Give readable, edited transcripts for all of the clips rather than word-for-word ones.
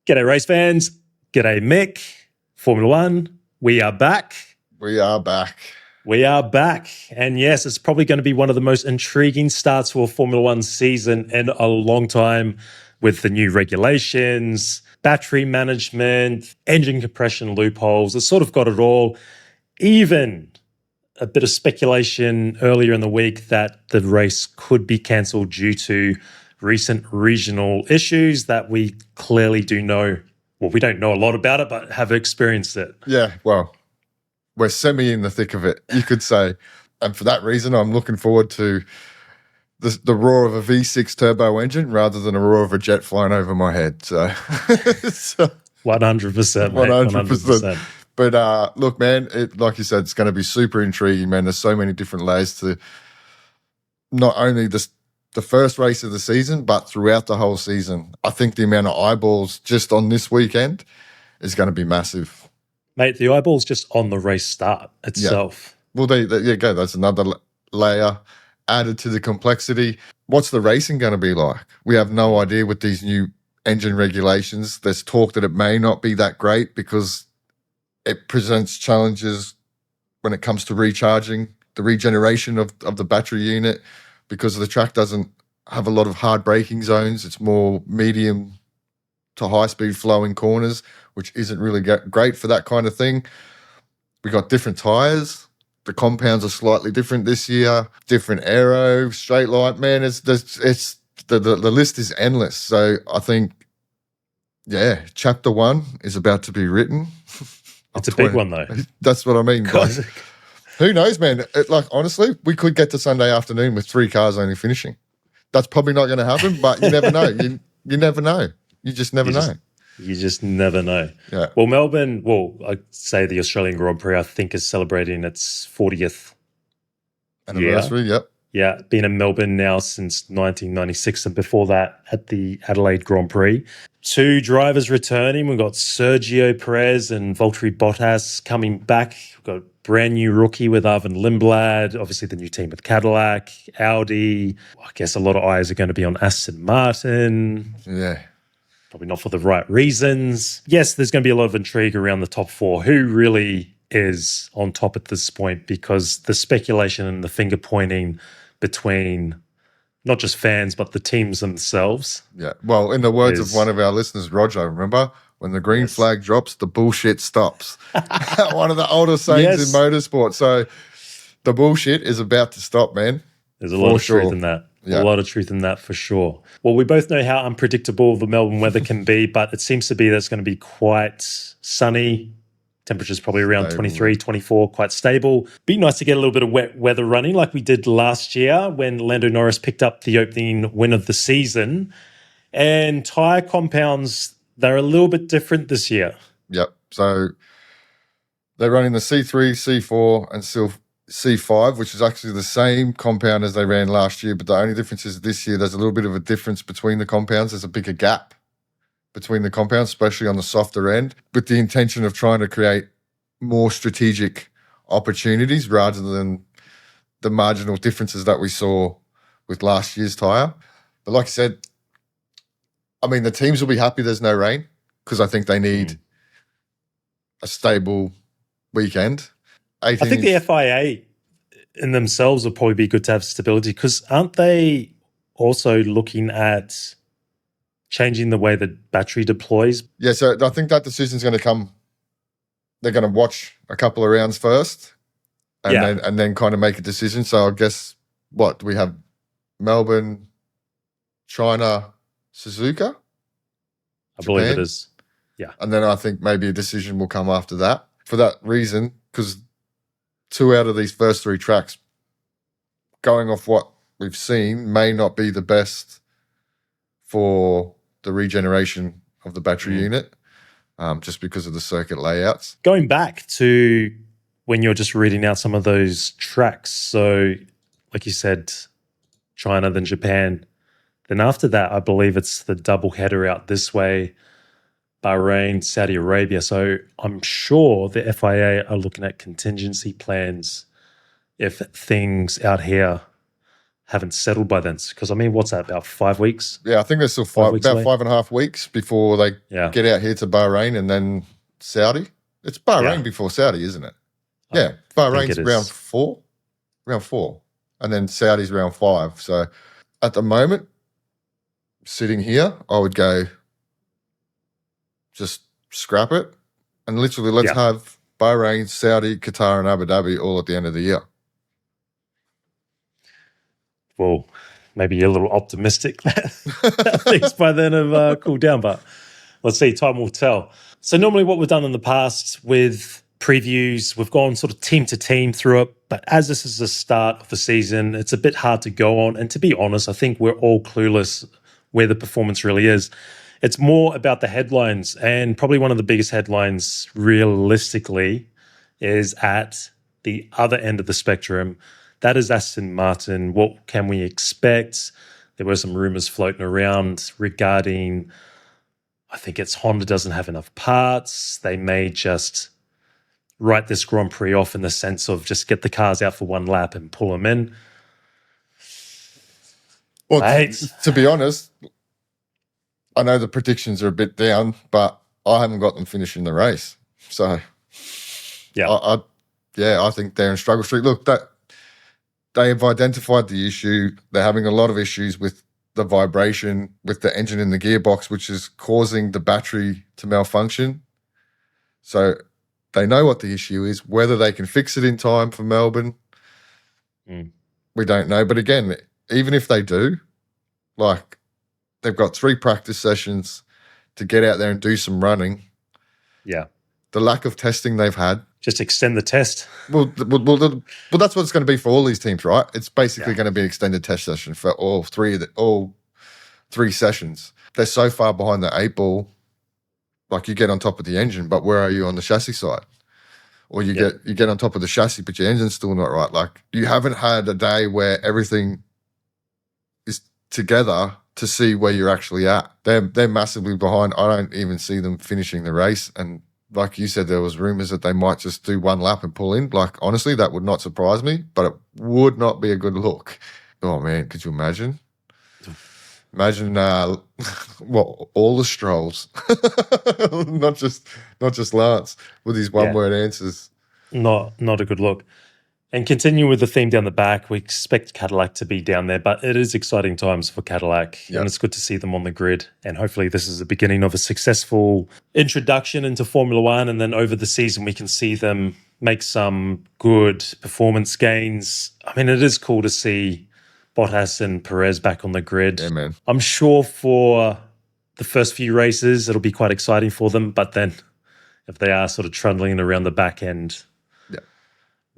G'day race fans. G'day Mick. Formula One, we are back. We are back. We are back. And yes, it's probably going to be one of the most intriguing starts for a Formula One season in a long time with the new regulations, battery management, engine compression loopholes. It's sort of got it all. Even a bit of speculation earlier in the week that the race could be cancelled due to recent regional issues that we clearly do know. Well, we don't know a lot about it, but have experienced it. Yeah, well, we're semi in the thick of it, you could say. And for that reason, I'm looking forward to the roar of a V6 turbo engine rather than a roar of a jet flying over my head. So, 100%, mate, 100%. But look, man, like you said, it's going to be super intriguing, man. There's so many different layers to not only the first race of the season, but throughout the whole season. I think the amount of eyeballs just on this weekend is going to be massive. Mate, the eyeballs just on the race start itself. Yeah. Well, there you go. That's another layer added to the complexity. What's the racing going to be like? We have no idea with these new engine regulations. There's talk that it may not be that great because it presents challenges when it comes to recharging, the regeneration of the battery unit, because the track doesn't have a lot of hard braking zones. It's more medium to high-speed flowing corners, which isn't really great for that kind of thing. We got different tyres. The compounds are slightly different this year. Different aero, straight line. Man, the list is endless. So I think, yeah, chapter 1 is about to be written. It's a big one, though. That's what I mean. Like, who knows, man? Honestly, we could get to Sunday afternoon with 3 cars only finishing. That's probably not going to happen, but you never know. You never know. You just never know. You just never know. Yeah. Well, Melbourne, I'd say the Australian Grand Prix, I think, is celebrating its 40th anniversary. Yep. Yeah, been in Melbourne now since 1996, and before that at the Adelaide Grand Prix. 2 drivers returning. We've got Sergio Perez and Valtteri Bottas coming back. We've got a brand new rookie with Arvin Lindblad, obviously the new team with Cadillac, Audi. I guess a lot of eyes are going to be on Aston Martin. Yeah. Probably not for the right reasons. Yes, there's going to be a lot of intrigue around the top 4. Who really is on top at this point? Because the speculation and the finger pointing between not just fans, but the teams themselves. Yeah. Well, in the words of one of our listeners, Roger, remember? When the green flag drops, the bullshit stops. One of the older sayings in motorsport. So the bullshit is about to stop, man. There's a lot of truth in that. Yeah. A lot of truth in that for sure. Well, we both know how unpredictable the Melbourne weather can be, but it seems to be that it's going to be quite sunny. Temperatures probably around 23, 24, quite stable. Be nice to get a little bit of wet weather running like we did last year when Lando Norris picked up the opening win of the season. And tyre compounds, they're a little bit different this year. Yep. So they're running the C3, C4 and C5, which is actually the same compound as they ran last year, but the only difference is this year there's a little bit of a difference between the compounds. There's a bigger gap between the compounds, especially on the softer end, with the intention of trying to create more strategic opportunities rather than the marginal differences that we saw with last year's tyre. But like I said, I mean, the teams will be happy there's no rain because I think they need a stable weekend. I think the FIA in themselves would probably be good to have stability because aren't they also looking at changing the way the battery deploys? Yeah, so I think that decision's going to come. They're going to watch a couple of rounds first and then kind of make a decision. So I guess, what, do we have Melbourne, China, Suzuka? I believe it is. Yeah. And then I think maybe a decision will come after that. For that reason, because 2 out of these first 3 tracks, going off what we've seen, may not be the best for the regeneration of the battery unit, just because of the circuit layouts. Going back to when you're just reading out some of those tracks, so like you said, China, then Japan, then after that, I believe it's the double header out this way, Bahrain, Saudi Arabia. So I'm sure the FIA are looking at contingency plans if things out here haven't settled by then. Because, I mean, what's that, about 5 weeks? Yeah, I think there's still weeks about away? 5.5 weeks before they Yeah. get out here to Bahrain and then Saudi. It's Bahrain Yeah. before Saudi, isn't it? I Yeah, think Bahrain's it round is. four, and then Saudi's round 5. So at the moment, sitting here, I would go just scrap it and literally let's have Bahrain, Saudi, Qatar, and Abu Dhabi all at the end of the year. Well, maybe you're a little optimistic that things by then have cooled down, but let's see, time will tell. So normally what we've done in the past with previews, we've gone sort of team to team through it, but as this is the start of the season, it's a bit hard to go on. And to be honest, I think we're all clueless where the performance really is. It's more about the headlines, and probably one of the biggest headlines realistically is at the other end of the spectrum. That is Aston Martin. What can we expect? There were some rumors floating around regarding, I think it's Honda doesn't have enough parts. They may just write this Grand Prix off in the sense of just get the cars out for one lap and pull them in. Well, to be honest, I know the predictions are a bit down, but I haven't got them finishing the race. So, I think they're in struggle street. Look, that they have identified the issue. They're having a lot of issues with the vibration, with the engine in the gearbox, which is causing the battery to malfunction. So they know what the issue is. Whether they can fix it in time for Melbourne, we don't know. But again, even if they do, like, they've got 3 practice sessions to get out there and do some running. Yeah. The lack of testing they've had. Just extend the test. Well, that's what it's going to be for all these teams, right? It's basically going to be an extended test session for all 3 sessions. They're so far behind the 8 ball. Like, you get on top of the engine, but where are you on the chassis side? Or you get on top of the chassis, but your engine's still not right. Like, you haven't had a day where everything is together to see where you're actually at. They're massively behind. I don't even see them finishing the race. And like you said, there was rumors that they might just do one lap and pull in. Like, honestly, that would not surprise me, but it would not be a good look. Oh man, could you imagine? Imagine all the strolls, not just Lance with his one-word answers. Not a good look. And continue with the theme down the back, we expect Cadillac to be down there, but it is exciting times for Cadillac, and it's good to see them on the grid. And hopefully this is the beginning of a successful introduction into Formula One, and then over the season we can see them make some good performance gains. I mean, it is cool to see Bottas and Perez back on the grid. Yeah, man. I'm sure for the first few races it'll be quite exciting for them, but then if they are sort of trundling around the back end,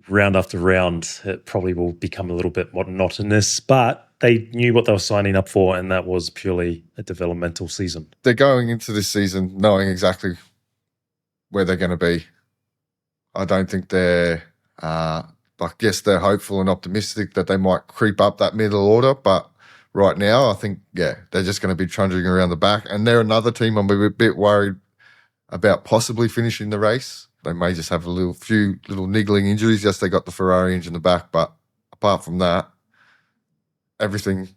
round after round, it probably will become a little bit monotonous, but they knew what they were signing up for, and that was purely a developmental season. They're going into this season knowing exactly where they're going to be. I don't think they're, yes, they're hopeful and optimistic that they might creep up that middle order, but right now I think, they're just going to be trundling around the back, and they're another team I'm a bit worried about possibly finishing the race. They may just have a few little niggling injuries. Yes, they got the Ferrari engine in the back, but apart from that, everything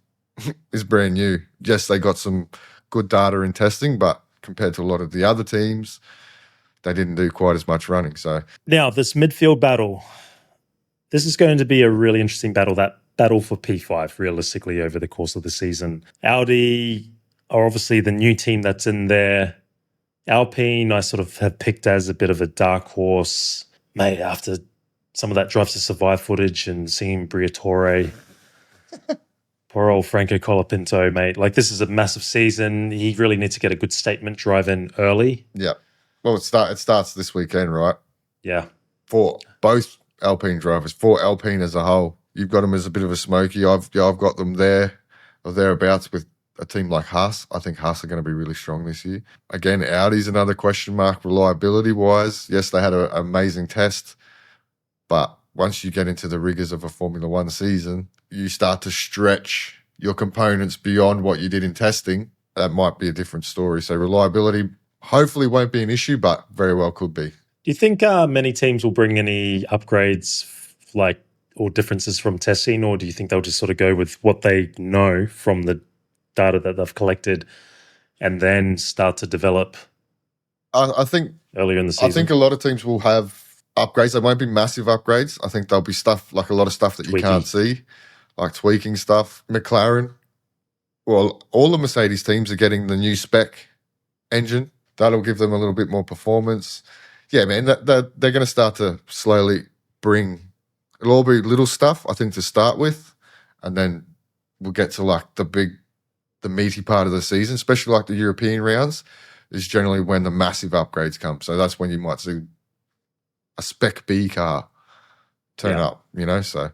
is brand new. Yes, they got some good data in testing, but compared to a lot of the other teams, they didn't do quite as much running. So now this midfield battle, this is going to be a really interesting battle, that battle for P5 realistically over the course of the season. Audi are obviously the new team that's in there. Alpine, I sort of have picked as a bit of a dark horse, mate, after some of that Drive to Survive footage and seeing Briatore. Poor old Franco Colapinto, mate. Like, this is a massive season. He really needs to get a good statement drive in early. Yeah. Well, it starts this weekend, right? Yeah. For both Alpine drivers, for Alpine as a whole. You've got them as a bit of a smoky. I've got them there or thereabouts with a team like Haas. I think Haas are going to be really strong this year. Again, Audi's another question mark reliability-wise. Yes, they had an amazing test, but once you get into the rigors of a Formula One season, you start to stretch your components beyond what you did in testing. That might be a different story. So reliability hopefully won't be an issue, but very well could be. Do you think many teams will bring any upgrades like or differences from testing, or do you think they'll just sort of go with what they know from the data that they've collected and then start to develop I think earlier in the season? I think a lot of teams will have upgrades. They won't be massive upgrades. I think there'll be stuff like a lot of stuff that you can't see, like tweaking stuff. McLaren, well, all the Mercedes teams are getting the new spec engine. That'll give them a little bit more performance. Yeah, man, they're going to start to slowly bring. It'll all be little stuff, I think, to start with, and then we'll get to like the meaty part of the season, especially like the European rounds, is generally when the massive upgrades come. So that's when you might see a Spec B car turn up, you know. So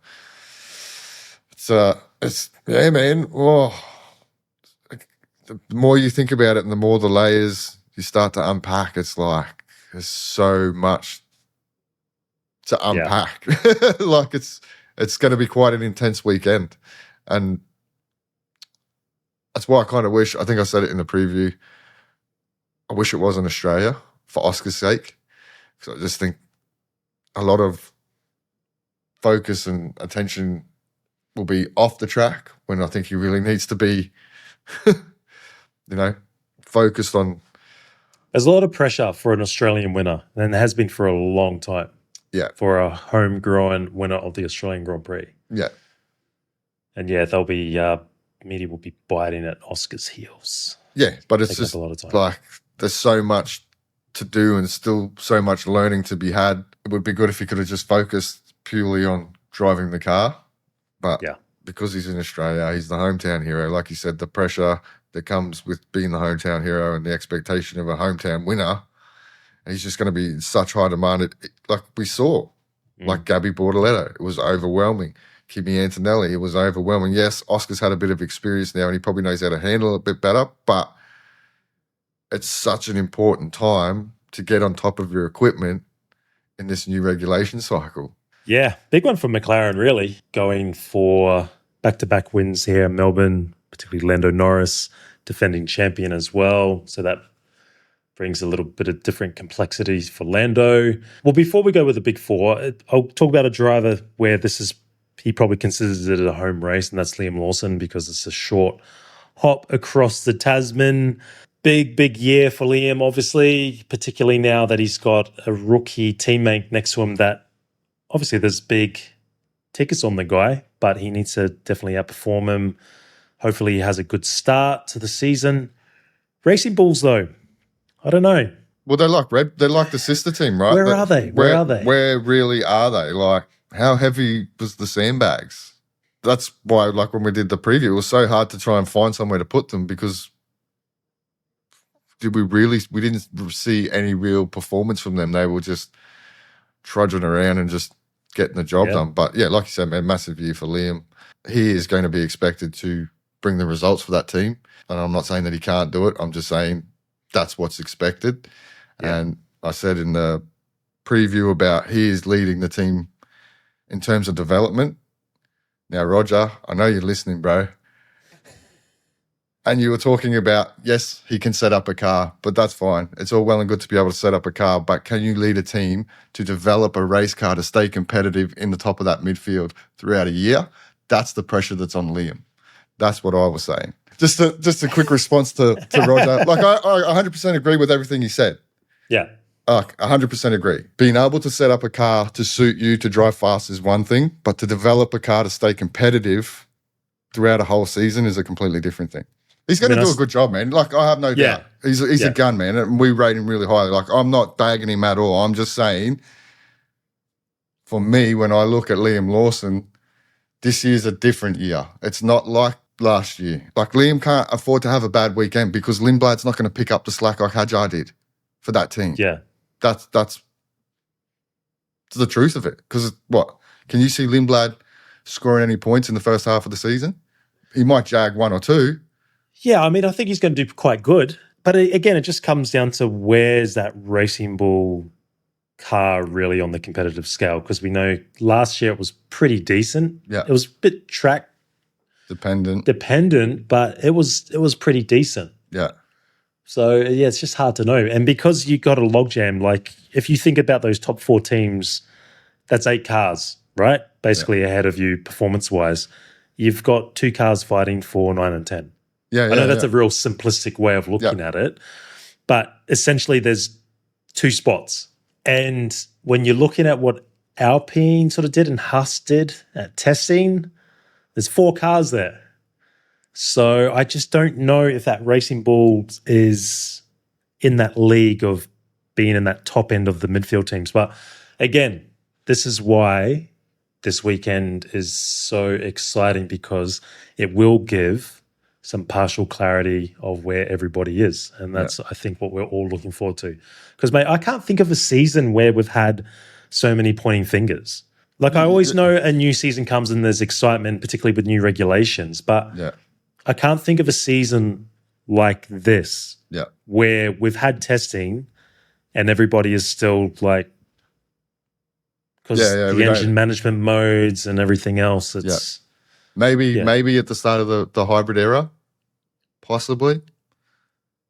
it's yeah, man. Oh, the more you think about it, and the more the layers you start to unpack, it's like there's so much to unpack. Like it's going to be quite an intense weekend, and that's why I kind of wish. I think I said it in the preview. I wish it was in Australia for Oscar's sake, because I just think a lot of focus and attention will be off the track when I think he really needs to be, focused on. There's a lot of pressure for an Australian winner, and there has been for a long time. Yeah. For a homegrown winner of the Australian Grand Prix. Yeah. And they'll be, media will be biting at Oscar's heels. Yeah, but it's just a lot of time. Like there's so much to do and still so much learning to be had. It would be good if he could have just focused purely on driving the car. But because he's in Australia, he's the hometown hero. Like you said, the pressure that comes with being the hometown hero and the expectation of a hometown winner, and he's just going to be in such high demand. Like we saw, like Gabby Bortoletto, it was overwhelming. Kimi Antonelli, it was overwhelming. Yes, Oscar's had a bit of experience now and he probably knows how to handle it a bit better, but it's such an important time to get on top of your equipment in this new regulation cycle. Yeah, big one for McLaren, really, going for back-to-back wins here in Melbourne, particularly Lando Norris, defending champion as well. So that brings a little bit of different complexities for Lando. Well, before we go with the big four, I'll talk about a driver where he probably considers it a home race, and that's Liam Lawson, because it's a short hop across the Tasman. Big year for Liam, obviously, particularly now that he's got a rookie teammate next to him that obviously there's big tickets on the guy, but he needs to definitely outperform him. Hopefully he has a good start to the season. Racing Bulls, though, I don't know. Well, they're like the sister team, right? Where are they? Where really are they? Like, how heavy was the sandbags? That's why, like, when we did the preview, it was so hard to try and find somewhere to put them, because we didn't see any real performance from them. They were just trudging around and just getting the job done. But yeah, like you said, man, massive year for Liam. He is going to be expected to bring the results for that team. And I'm not saying that he can't do it. I'm just saying that's what's expected. Yeah. And I said in the preview about he is leading the team in terms of development. Now, Roger, I know you're listening, bro. And you were talking about, yes, he can set up a car, but that's fine. It's all well and good to be able to set up a car, but can you lead a team to develop a race car to stay competitive in the top of that midfield throughout a year? That's the pressure that's on Liam. That's what I was saying. Just a quick response to Roger. Like, I 100% agree with everything you said. Yeah. 100% agree. Being able to set up a car to suit you to drive fast is one thing, but to develop a car to stay competitive throughout a whole season is a completely different thing. He's going to do a good job, man. Like, I have no doubt. He's a gun, man, and we rate him really highly. Like, I'm not bagging him at all. I'm just saying, for me, when I look at Liam Lawson, this year's a different year. It's not like last year. Like, Liam can't afford to have a bad weekend because Lindblad's not going to pick up the slack like Hajar did for that team. Yeah. That's the truth of it. Because what? Can you see Lindblad scoring any points in the first half of the season? He might jag one or two. Yeah, I mean, I think he's going to do quite good. But again, it just comes down to where's that Racing Bull car really on the competitive scale? Because we know last year it was pretty decent. Yeah. It was a bit track dependent, but it was pretty decent. Yeah. So, yeah, it's just hard to know. And because you got a logjam, like if you think about those top four teams, that's 8 cars, right? Basically ahead of you performance-wise. You've got two cars fighting for 9 and 10. Yeah, I know that's a real simplistic way of looking at it, but essentially there's two spots. And when you're looking at what Alpine sort of did and Haas did at testing, there's 4 cars there. So I just don't know if that Racing Bull is in that league of being in that top end of the midfield teams. But again, this is why this weekend is so exciting, because it will give some partial clarity of where everybody is. And that's, I think, what we're all looking forward to. Because, mate, I can't think of a season where we've had so many pointing fingers. Like, I always know a new season comes and there's excitement, particularly with new regulations. But I can't think of a season like this where we've had testing and everybody is still like, because the engine management modes and everything else, it's maybe at the start of the hybrid era, possibly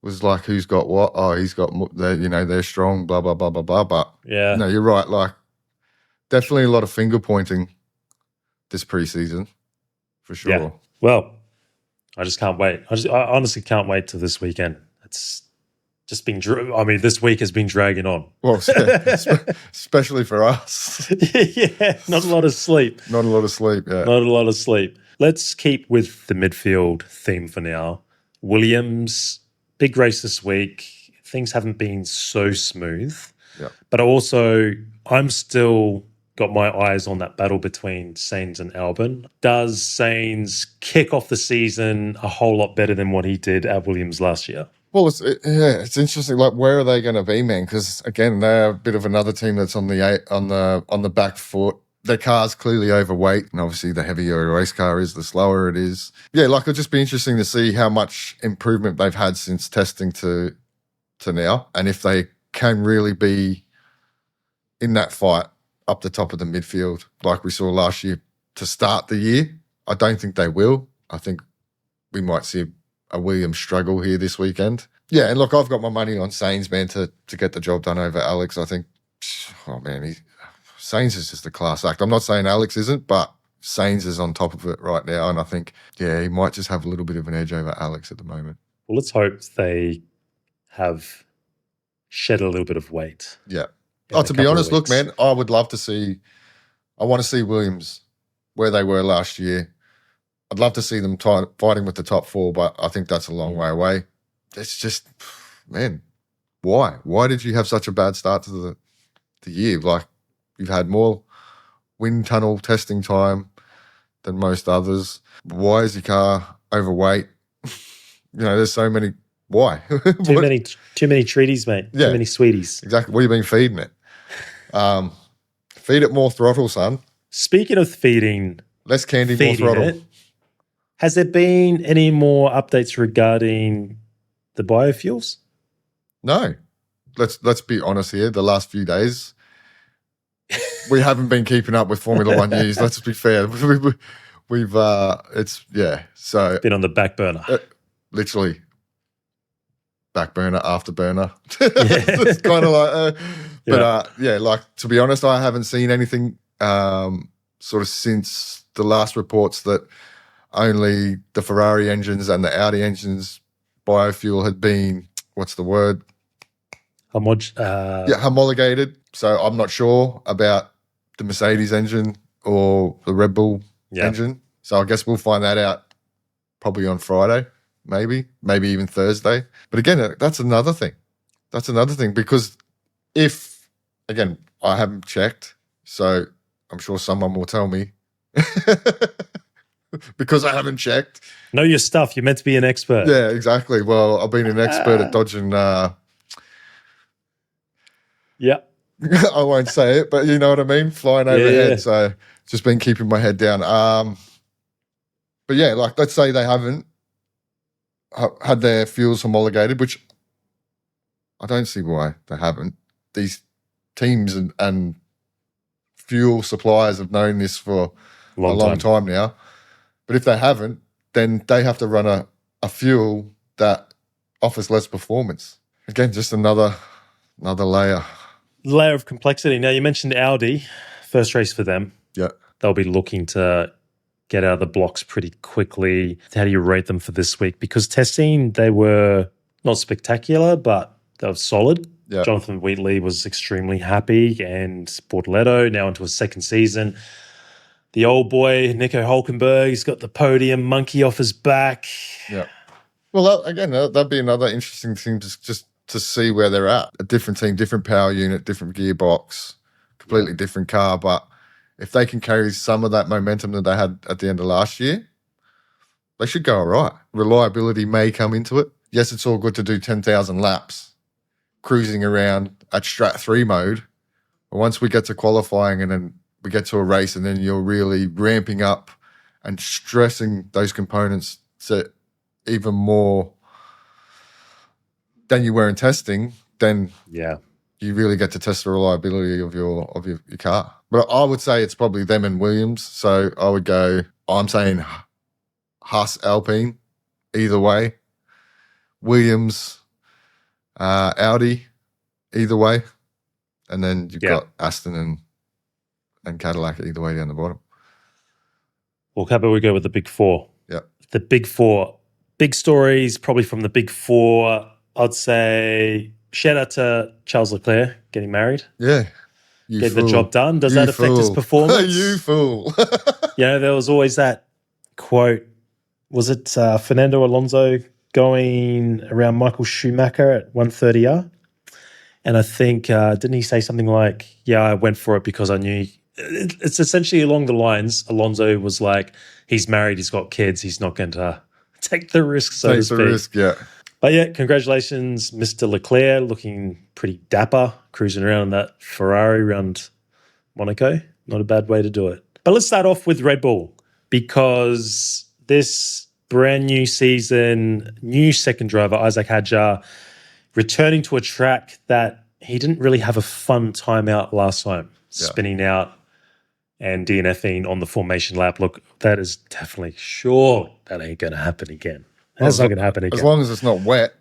was like, who's got what? Oh, he's got, they're strong, blah blah blah blah blah. But no, you're right. Like, definitely a lot of finger pointing this preseason, for sure. Yeah. Well, I just can't wait. I honestly can't wait till this weekend. It's just been, this week has been dragging on. Well, especially for us. Not a lot of sleep. Not a lot of sleep, Not a lot of sleep. Let's keep with the midfield theme for now. Williams, big race this week. Things haven't been so smooth. Yeah. But also, I'm still got my eyes on that battle between Sainz and Albon. Does Sainz kick off the season a whole lot better than what he did at Williams last year? Well, it's interesting. Like, where are they going to be, man? Because again, they're a bit of another team that's on the back foot. Their car's clearly overweight, and obviously the heavier a race car is, the slower it is. Yeah, like, it'll just be interesting to see how much improvement they've had since testing to now, and if they can really be in that fight up the top of the midfield like we saw last year to start the year. I don't think they will. I think we might see a Williams struggle here this weekend. Yeah, and look, I've got my money on Sainz, man, to get the job done over Alex. I think, Sainz is just a class act. I'm not saying Alex isn't, but Sainz is on top of it right now, and I think, he might just have a little bit of an edge over Alex at the moment. Well, let's hope they have shed a little bit of weight. Yeah. Oh, to be honest, look, man, I would love to see – I want to see Williams where they were last year. I'd love to see them fighting with the top 4, but I think that's a long way away. It's just, man, why? Why did you have such a bad start to the year? Like, you've had more wind tunnel testing time than most others. Why is your car overweight? There's so many – why? Too many treaties, mate. Yeah, too many sweeties. Exactly. What have you been feeding it? Feed it more throttle, son. Speaking of feeding – less candy, more throttle. Has there been any more updates regarding the biofuels? No. Let's be honest here. The last few days, we haven't been keeping up with Formula One news. Let's be fair. We've so been on the back burner. Literally, back burner, after burner. It's kind of like, to be honest, I haven't seen anything sort of since the last reports that only the Ferrari engines and the Audi engines biofuel had been, what's the word? Homologated. So I'm not sure about the Mercedes engine or the Red Bull engine. So I guess we'll find that out probably on Friday, maybe even Thursday. But again, that's another thing. Because if, again, I haven't checked, so I'm sure someone will tell me. Because I haven't checked. Know your stuff. You're meant to be an expert. Yeah, exactly. Well, I've been an expert at dodging. Yeah. I won't say it, but you know what I mean? Flying overhead. Yeah. So just been keeping my head down. But yeah, like, let's say they haven't had their fuels homologated, which I don't see why they haven't. These teams and fuel suppliers have known this for a long time now. But if they haven't, then they have to run a fuel that offers less performance. Again, just another layer. Layer of complexity. Now, you mentioned Audi, first race for them. Yeah. They'll be looking to get out of the blocks pretty quickly. How do you rate them for this week? Because testing, they were not spectacular, but they were solid. Yeah. Jonathan Wheatley was extremely happy, and Bortoletto now into his second season. The old boy, Nico Hulkenberg, he's got the podium monkey off his back. Yeah. Well, that'd be another interesting thing just to see where they're at. A different team, different power unit, different gearbox, completely different car. But if they can carry some of that momentum that they had at the end of last year, they should go all right. Reliability may come into it. Yes, it's all good to do 10,000 laps, cruising around at Strat 3 mode. But once we get to qualifying and then we get to a race and then you're really ramping up and stressing those components to even more than you were in testing, then you really get to test the reliability of your car. But I would say it's probably them and Williams. So I would go, I'm saying Haas Alpine, either way. Williams, Audi, either way. And then you've got Aston and Cadillac either way down the bottom. Well, how about we go with the big four? Yeah. The big four. Big stories, probably from the big four. I'd say shout out to Charles Leclerc getting married. Yeah. Getting the job done. Does that affect his performance? You fool. There was always that quote. Was it Fernando Alonso going around Michael Schumacher at 130R? And I think, didn't he say something like, I went for it because I knew. It's essentially along the lines, Alonso was like, he's married, he's got kids, he's not going to take the risk, so to speak. Take the risk, yeah. But congratulations, Mr. Leclerc, looking pretty dapper, cruising around in that Ferrari around Monaco. Not a bad way to do it. But let's start off with Red Bull, because this brand new season, new second driver, Isaac Hadjar, returning to a track that he didn't really have a fun time out last time, spinning out and DNFing on the formation lap. Look, that is definitely that ain't going to happen again. That's not going to happen again. As long as it's not wet.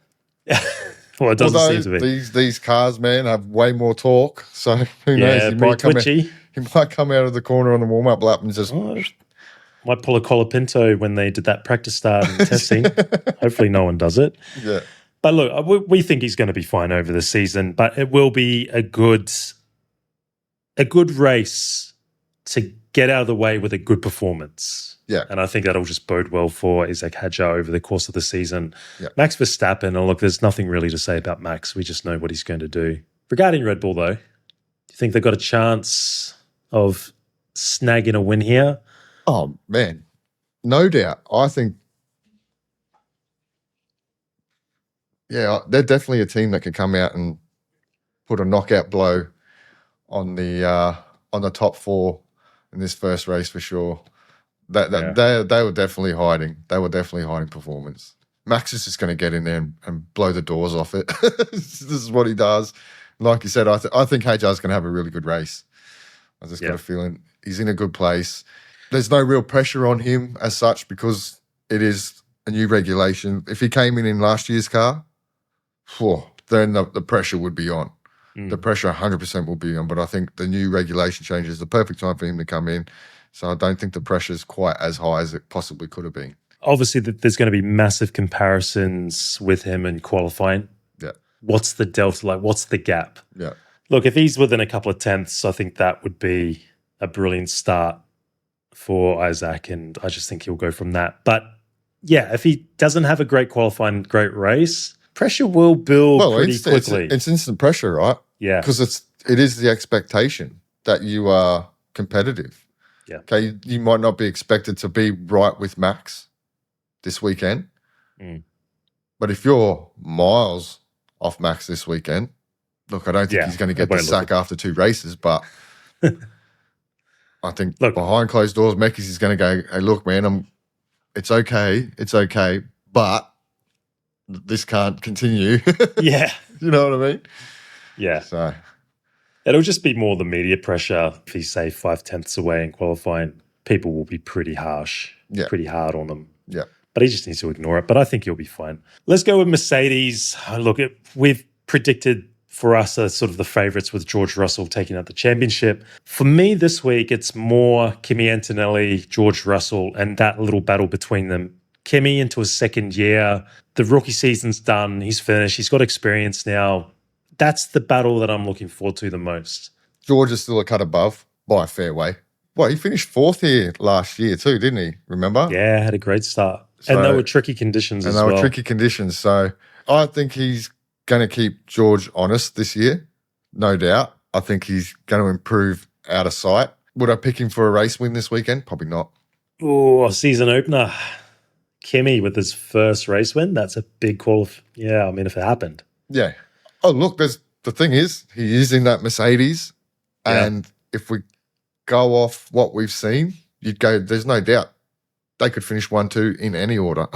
Well, it doesn't seem to be. These cars, man, have way more torque. So who knows? He might come out of the corner on the warm-up lap and just... might pull a Colapinto when they did that practice start and testing. Hopefully no one does it. Yeah. But look, we think he's going to be fine over the season, but it will be a good race to get out of the way with a good performance. Yeah. And I think that'll just bode well for Isaac Hadjar over the course of the season. Yeah. Max Verstappen, and look, there's nothing really to say about Max. We just know what he's going to do. Regarding Red Bull, though, do you think they've got a chance of snagging a win here? Oh, man. No doubt. I think, they're definitely a team that can come out and put a knockout blow on the top four in this first race for sure. They were definitely hiding. They were definitely hiding performance. Max is just going to get in there and blow the doors off it. This is what he does. Like you said, I think Hajar's going to have a really good race. I just got a feeling he's in a good place. There's no real pressure on him as such because it is a new regulation. If he came in last year's car, then the pressure would be on. The pressure 100% will be on. But I think the new regulation change is the perfect time for him to come in. So I don't think the pressure is quite as high as it possibly could have been. Obviously, there's going to be massive comparisons with him in qualifying. Yeah. What's the delta like? What's the gap? Yeah. Look, if he's within a couple of tenths, I think that would be a brilliant start for Isaac, and I just think he'll go from that. But if he doesn't have a great qualifying, great race, pressure will build pretty quickly. It's instant pressure, right? Yeah. Because it is the expectation that you are competitive. Yeah. Okay, you might not be expected to be right with Max this weekend. But if you're miles off Max this weekend, look, I don't think he's going to get the sack after 2 races, but I think behind closed doors, Mekis is going to go, hey, look, man, it's okay, but this can't continue. Yeah. You know what I mean? Yeah. So it'll just be more the media pressure. If he's, say, 5 tenths away in qualifying, people will be pretty harsh, pretty hard on him. Yeah. But he just needs to ignore it. But I think he'll be fine. Let's go with Mercedes. Look, we've predicted for us are sort of the favourites with George Russell taking out the championship. For me this week, it's more Kimi Antonelli, George Russell, and that little battle between them. Kimi into his second year. The rookie season's done. He's finished. He's got experience now. That's the battle that I'm looking forward to the most. George is still a cut above by a fair way. Well, he finished fourth here last year too, didn't he? Remember? Yeah, had a great start. And they were tricky conditions as well. And they were tricky conditions. So I think he's going to keep George honest this year, no doubt. I think he's going to improve out of sight. Would I pick him for a race win this weekend? Probably not. Oh, a season opener. Kimi with his first race win. That's a big call. If it happened. Yeah. Oh, look, the thing is, he is in that Mercedes. Yeah. And if we go off what we've seen, you'd go, there's no doubt they could finish 1-2 in any order.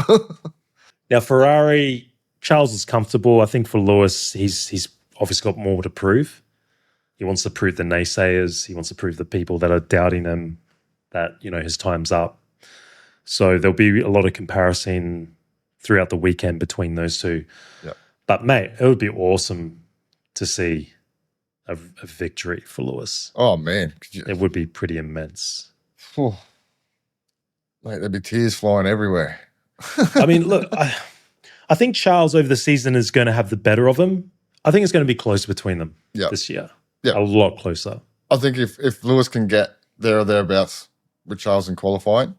Now, Ferrari, Charles is comfortable. I think for Lewis, he's obviously got more to prove. He wants to prove the naysayers. He wants to prove the people that are doubting him that, his time's up. So there'll be a lot of comparison throughout the weekend between those two. Yep. But, mate, it would be awesome to see a victory for Lewis. Oh, man. It would be pretty immense. Oh. Mate, there'd be tears flying everywhere. I mean, look, I think Charles over the season is going to have the better of him. I think it's going to be close between them this year. Yeah. A lot closer. I think if Lewis can get there or thereabouts with Charles in qualifying,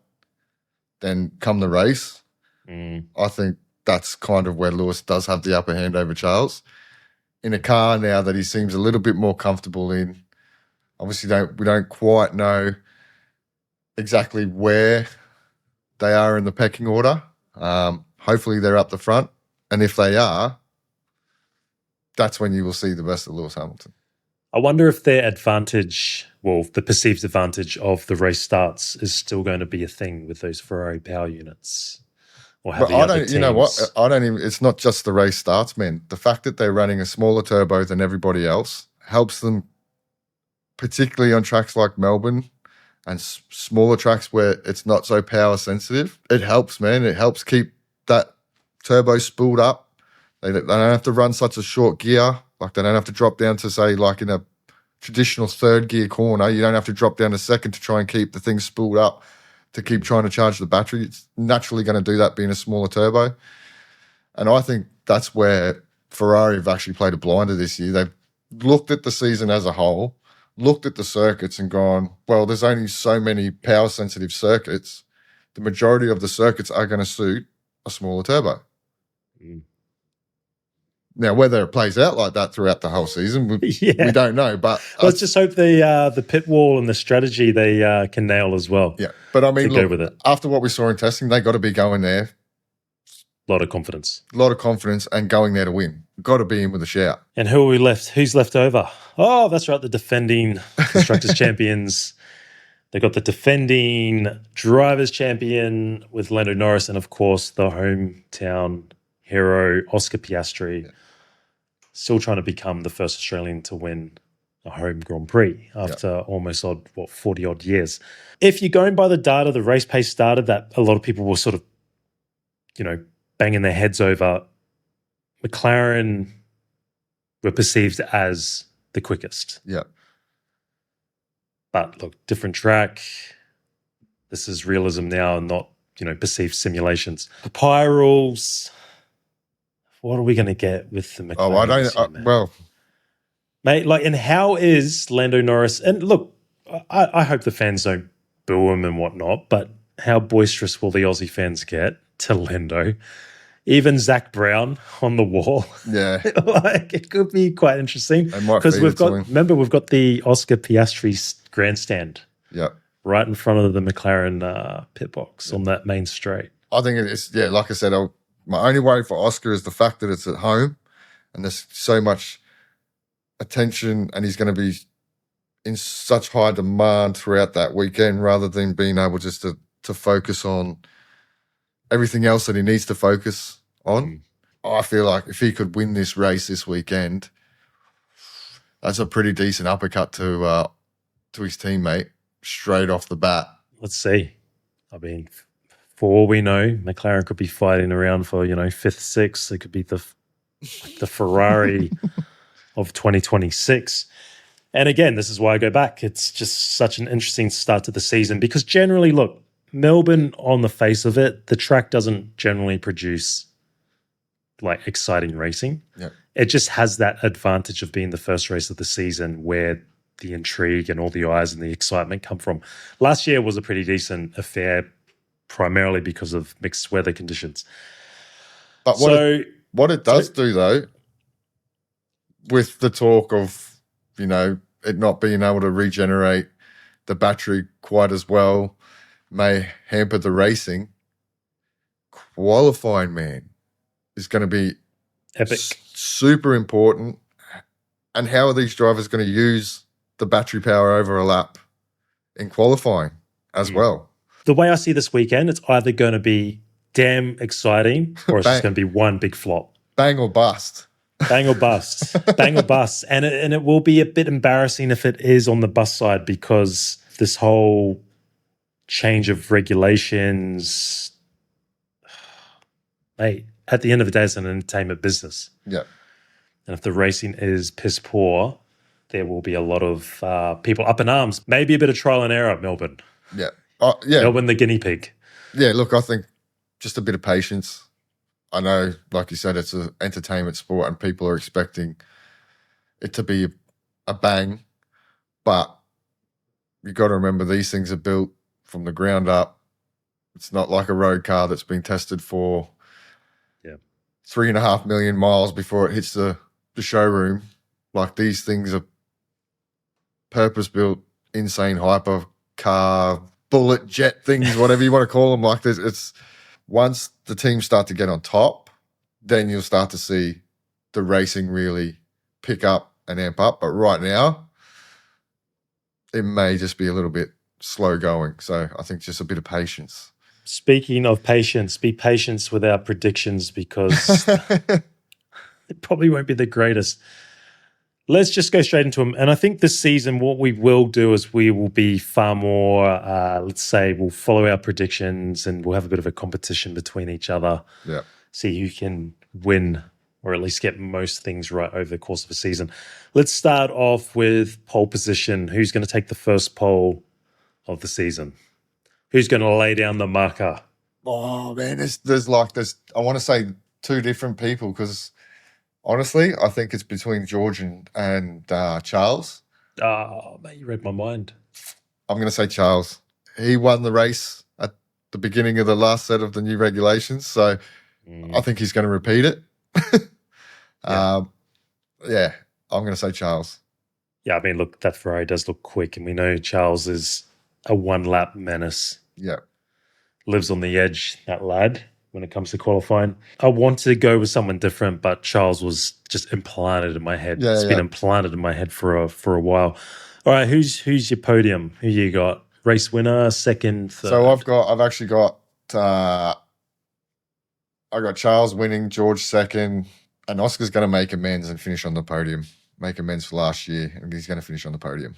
then come the race, I think that's kind of where Lewis does have the upper hand over Charles. In a car now that he seems a little bit more comfortable in, obviously we don't quite know exactly where they are in the pecking order. Hopefully they're up the front. And if they are, that's when you will see the best of Lewis Hamilton. I wonder if their advantage, the perceived advantage of the race starts is still going to be a thing with those Ferrari power units. Or have the other teams. You know what? It's not just the race starts, man. The fact that they're running a smaller turbo than everybody else helps them, particularly on tracks like Melbourne and smaller tracks where it's not so power sensitive. It helps, man. It helps keep that turbo spooled up. They don't have to run such a short gear. Like they don't have to drop down to, say, like in a traditional third gear corner. You don't have to drop down a second to try and keep the thing spooled up to keep trying to charge the battery. It's naturally going to do that being a smaller turbo. And I think that's where Ferrari have actually played a blinder this year. They've looked at the season as a whole, looked at the circuits and gone, well, there's only so many power-sensitive circuits. The majority of the circuits are going to suit a smaller turbo. Now, whether it plays out like that throughout the whole season, we don't know. But let's just hope the pit wall and the strategy they can nail as well. Yeah, but I mean, go with it. After what we saw in testing, they got to be going there. A lot of confidence. And going there to win. Got to be in with a shout. And who are we left? Who's left over? Oh, that's right, the defending Constructors Champions. They got the defending Drivers Champion with Lando Norris and, of course, the hometown hero, Oscar Piastri. Yeah. Still trying to become the first Australian to win a home Grand Prix after almost 40-odd years. If you're going by the data, the race pace started that a lot of people were sort of, banging their heads over. McLaren were perceived as the quickest. Yeah. But look, different track. This is realism now and not, perceived simulations. The PI rules. What are we going to get with the McLaren? Oh, I don't. Mate, and how is Lando Norris? And look, I hope the fans don't boo him and whatnot, but how boisterous will the Aussie fans get to Lando? Even Zach Brown on the wall. Yeah. It could be quite interesting. Because we've got the Oscar Piastri grandstand. Yeah. Right in front of the McLaren pit box on that main straight. I think it's, like I said, my only worry for Oscar is the fact that it's at home and there's so much attention and he's going to be in such high demand throughout that weekend rather than being able just to focus on everything else that he needs to focus on. I feel like if he could win this race this weekend, that's a pretty decent uppercut to his teammate straight off the bat. Let's see. I mean, for all we know, McLaren could be fighting around for, 5th, 6th. It could be the Ferrari of 2026. And again, this is why I go back. It's just such an interesting start to the season because generally, look, Melbourne, on the face of it, the track doesn't generally produce like exciting racing. Yeah. It just has that advantage of being the first race of the season where the intrigue and all the eyes and the excitement come from. Last year was a pretty decent affair, primarily because of mixed weather conditions. But what it does do, though, with the talk of, you know, it not being able to regenerate the battery quite as well, may hamper the racing. Qualifying, man, is going to be epic, super important. And how are these drivers going to use the battery power over a lap in qualifying as well? The way I see this weekend, it's either going to be damn exciting or it's just going to be one big flop. Bang or bust. Bang or bust. Bang or bust. And it will be a bit embarrassing if it is on the bust side because this whole change of regulations, mate, at the end of the day, it's an entertainment business. Yeah. And if the racing is piss poor, there will be a lot of people up in arms. Maybe a bit of trial and error, Melbourne. Yeah. Yeah. Melbourne, the guinea pig. Yeah, look, I think just a bit of patience. I know, like you said, it's an entertainment sport and people are expecting it to be a bang. But you've got to remember these things are built from the ground up. It's not like a road car that's been tested for 3.5 million miles before it hits the showroom. Like these things are purpose-built, insane hyper car, bullet jet things, whatever you want to call them. Like this, it's once the teams start to get on top, then you'll start to see the racing really pick up and amp up. But right now, it may just be a little bit slow going. So I think just a bit of patience. Speaking of patience, be patient with our predictions because it probably won't be the greatest. Let's just go straight into them. And I think this season, what we will do is we will be far more, let's say, we'll follow our predictions and we'll have a bit of a competition between each other. Yeah. See who can win or at least get most things right over the course of a season. Let's start off with pole position. Who's going to take the first pole of the season? Who's going to lay down the marker? Oh, man, there's I want to say two different people because honestly, I think it's between George and Charles. Oh, mate, you read my mind. I'm going to say Charles. He won the race at the beginning of the last set of the new regulations, so I think he's going to repeat it. I'm going to say Charles. Yeah, I mean, look, that Ferrari does look quick, and we know Charles is a one-lap menace. Yeah. Lives on the edge, that lad, when it comes to qualifying. I want to go with someone different, but Charles was just implanted in my head. Yeah, it's been implanted in my head for a while. All right, who's your podium? Who you got? Race winner, second, third? So I've actually got I got Charles winning, George second, and Oscar's going to make amends and finish on the podium. Make amends for last year, and he's going to finish on the podium.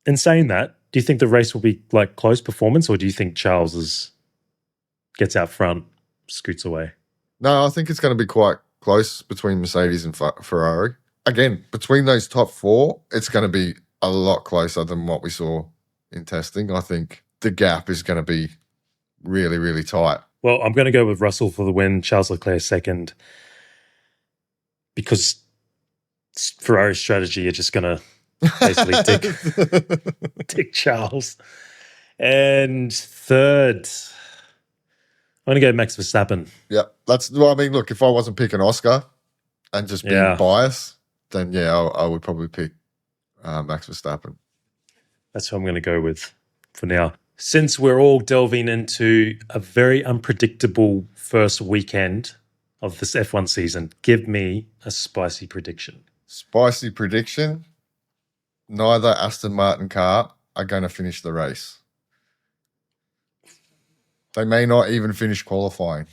In saying that, do you think the race will be like close performance, or do you think Charles gets out front, scoots away? No, I think it's going to be quite close between Mercedes and Ferrari. Again, between those top four, it's going to be a lot closer than what we saw in testing. I think the gap is going to be really, really tight. Well, I'm going to go with Russell for the win, Charles Leclerc second, because Ferrari's strategy are just going to basically dick Charles. And third, I'm going to go Max Verstappen. Yeah, I mean, look, if I wasn't picking Oscar and just being biased, then I would probably pick Max Verstappen. That's who I'm going to go with for now. Since we're all delving into a very unpredictable first weekend of this F1 season, give me a spicy prediction. Spicy prediction? Neither Aston Martin car are going to finish the race. They may not even finish qualifying.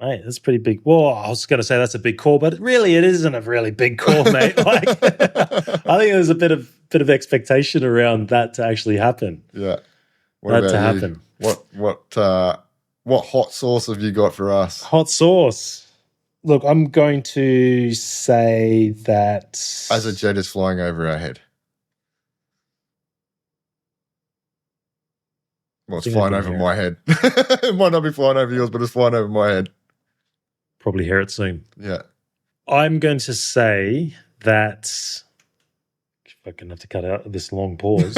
Mate, that's pretty big. Well, I was going to say that's a big call, but really it isn't a really big call, mate. Like, I think there's a bit of expectation around that to actually happen. Yeah. That to happen. What hot sauce have you got for us? Hot sauce. Look, I'm going to say that As a jet is flying over our head. Well, it's I think I flying can over hear my head. It might not be flying over yours, but it's flying over my head. probably hear it soon. Yeah. I'm going to say that if I can have to cut out this long pause.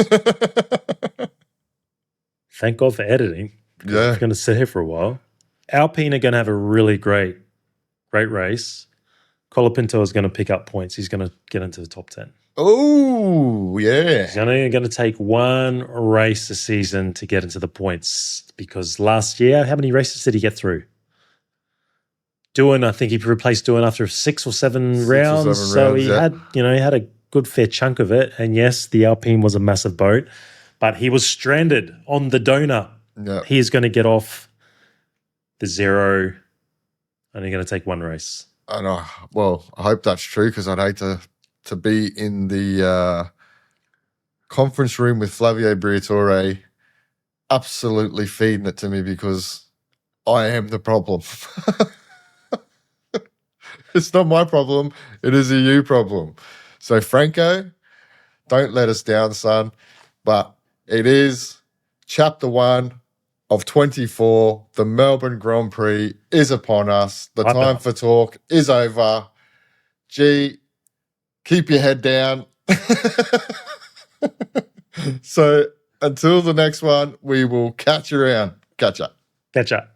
Thank God for editing. Because Yeah. we're going to sit here for a while. Alpine are going to have a really great race. Colapinto is going to pick up points. He's going to get into the top 10. Oh, yeah. He's only going to take one race a season to get into the points because last year, how many races did he get through? I think he replaced Doohan after 6 or 7 rounds. So he had, he had a good fair chunk of it. And yes, the Alpine was a massive boat, but he was stranded on the donut. Yeah. He is going to get off the 0, only going to take one race. I know. Well, I hope that's true because I'd hate to be in the conference room with Flavio Briatore absolutely feeding it to me because I am the problem. It's not my problem. It is a you problem. So, Franco, don't let us down, son. But it is chapter 1 of 24. The Melbourne Grand Prix is upon us. The time for talk is over. G, keep your head down. So until the next one, we will catch you around. Catch up. Catch up.